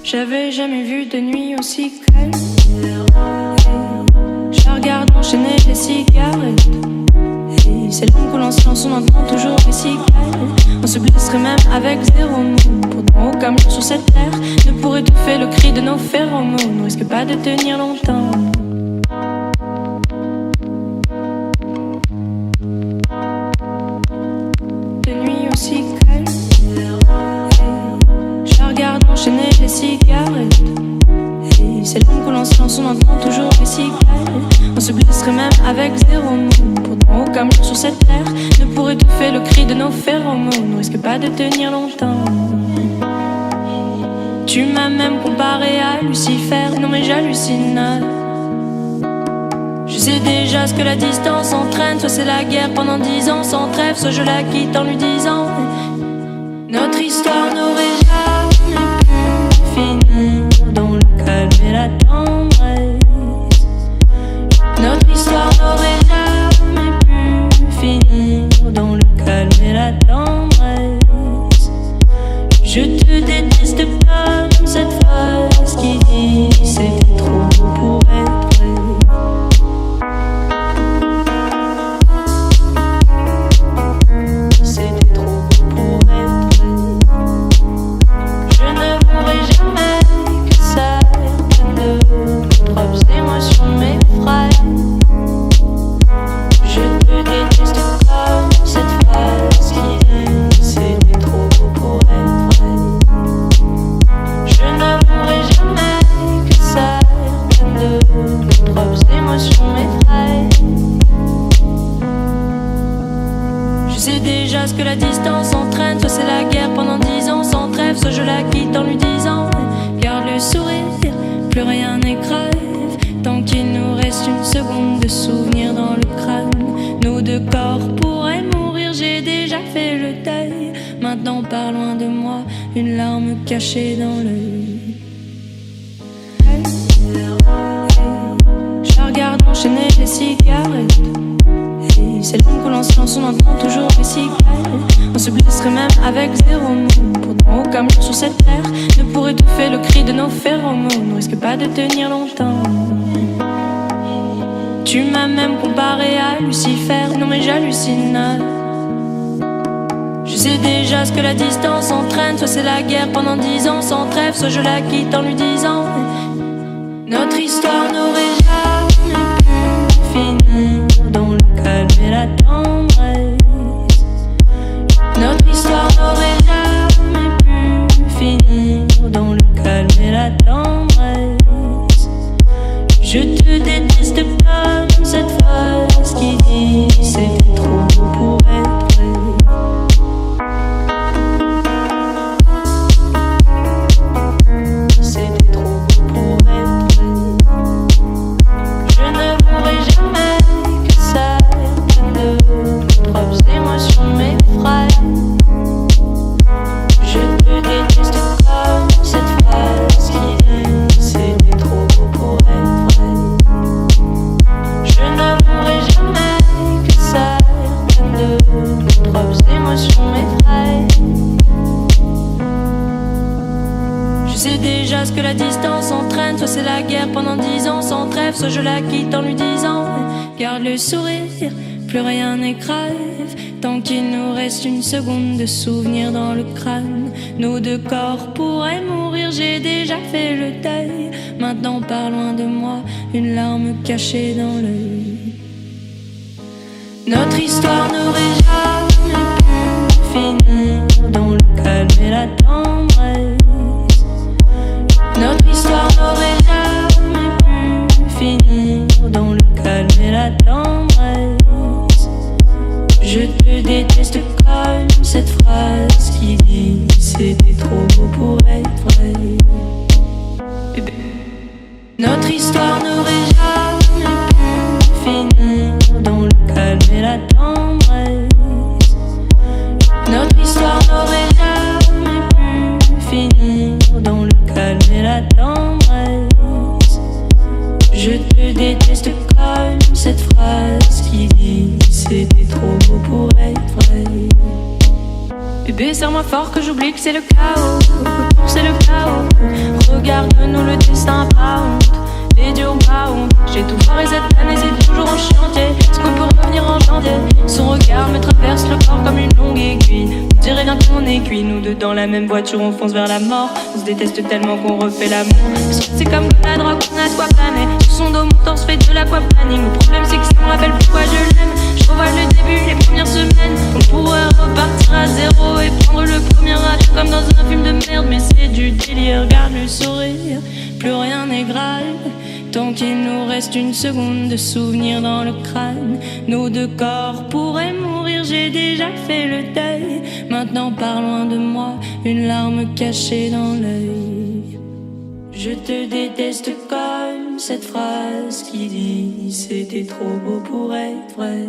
J'avais jamais vu de nuit aussi calme. Je regarde enchaîner les cigarettes. Et c'est long que l'on se lance, on entend toujours les cigales. On se blesserait même avec zéro mot. Pourtant aucun mur sur cette terre ne pourrait étouffer le cri de nos phéromones. On risque pas de tenir longtemps. De nuit aussi calme. Je regarde enchaîner les cigarettes. Et c'est long que l'on se lance, on entend toujours les cigales. On se blesserait même avec zéro mot. Pourtant aucun mur sur cette terre ne pourrait étouffer le cri de nos phéromones. On risque pas de tenir longtemps. Tu m'as même comparé à Lucifer. Non mais j'hallucine. Je sais déjà ce que la distance entraîne. Soit c'est la guerre pendant 10 ans sans trêve, soit je la quitte en lui disant notre histoire n'aurait jamais pu finir dans le calme et la tendresse. Notre histoire n'aurait jamais pu finir dans le calme et la tendresse. Je te déteste comme cette phrase qui dit c'était trop beau pour être vrai. C'était trop beau pour être vrai. Je ne pourrai jamais que certaines de propres émotions m'effraient. Je te déteste comme cette phrase qui dit c'était trop beau pour être vrai. Je ne pourrai jamais que certaines de propres émotions m'effraient. Je sais déjà ce que la distance entraîne. Soit c'est la guerre pendant 10 ans sans trêve, soit je la quitte en lui disant garde le sourire, plus rien n'est grave. Tant qu'il nous reste une seconde de souvenir dans le crâne. Nos deux corps pourraient mourir, j'ai déjà fait le deuil. Maintenant pars loin de moi, une larme cachée dans l'œil. Je regarde enchaîner les cigarettes. Et c'est long que l'on se lance, on entend toujours les cigales. On se blesserait même avec zéro mot. Pourtant aucun mur sur cette terre ne pourrait étouffer le cri de nos phéromones. On risque pas de tenir longtemps. Tu m'as même comparé à Lucifer. Non mais j'hallucine. Je sais déjà ce que la distance entraîne. Soit c'est la guerre pendant 10 ans sans trêve, soit je la quitte en lui disant notre histoire n'aurait jamais pu finir dans le calme et la tendresse. Notre histoire n'aurait jamais pu finir dans le calme et la tendresse. Je te déteste comme cette phrase qui dit c'était trop beau pour être vrai. C'était trop beau pour être vrai. Je ne pourrai jamais que certaines de propres émotions m'effraient. Je te déteste comme cette phrase qui dit c'était trop beau pour être vrai. Je ne pourrai jamais que certaines de propres émotions m'effraient. Je sais déjà ce que la distance entraîne. Soit c'est la guerre pendant 10 ans sans trêve, soit je la quitte en lui disant garde le sourire, plus rien n'est grave. Tant qu'il nous reste une seconde de souvenir dans le crâne. Nos deux corps pourraient mourir, j'ai déjà fait le deuil. Maintenant pars loin de moi, une larme cachée dans l'œil. Notre histoire n'aurait jamais pu finir dans le calme et la tendresse. Notre histoire n'aurait jamais pu finir dans le calme et la tendresse. Je te déteste comme cette phrase qui dit c'était trop beau pour être vrai. Bébé. Notre histoire n'aurait jamais pu finir dans le calme et la tendresse. Notre histoire n'aurait jamais pu finir dans le calme et la tendresse. Je te déteste comme cette phrase qui dit c'était trop beau pour être vrai. Bébé, serre-moi fort que j'oublie que c'est le chaos. C'est le chaos. puis nous deux dans la même voiture, on fonce vers la mort. On se déteste tellement qu'on refait l'amour. C'est comme la drogue, on a quoi planer. Sur son dos montant, on se fait de l'aquaplaning. Le problème c'est que ça me rappelle pourquoi je l'aime. Je revois le début, les premières semaines. On pourrait repartir à zéro et prendre le premier avion comme dans un film de merde. Mais c'est du délire, regarde le sourire. Plus rien n'est grave tant qu'il nous reste une seconde de souvenir dans le crâne. Nos deux corps pourraient mourir, j'ai déjà fait le deuil. Maintenant pars loin de moi, une larme cachée dans l'œil. Je te déteste comme cette phrase qui dit c'était trop beau pour être vrai.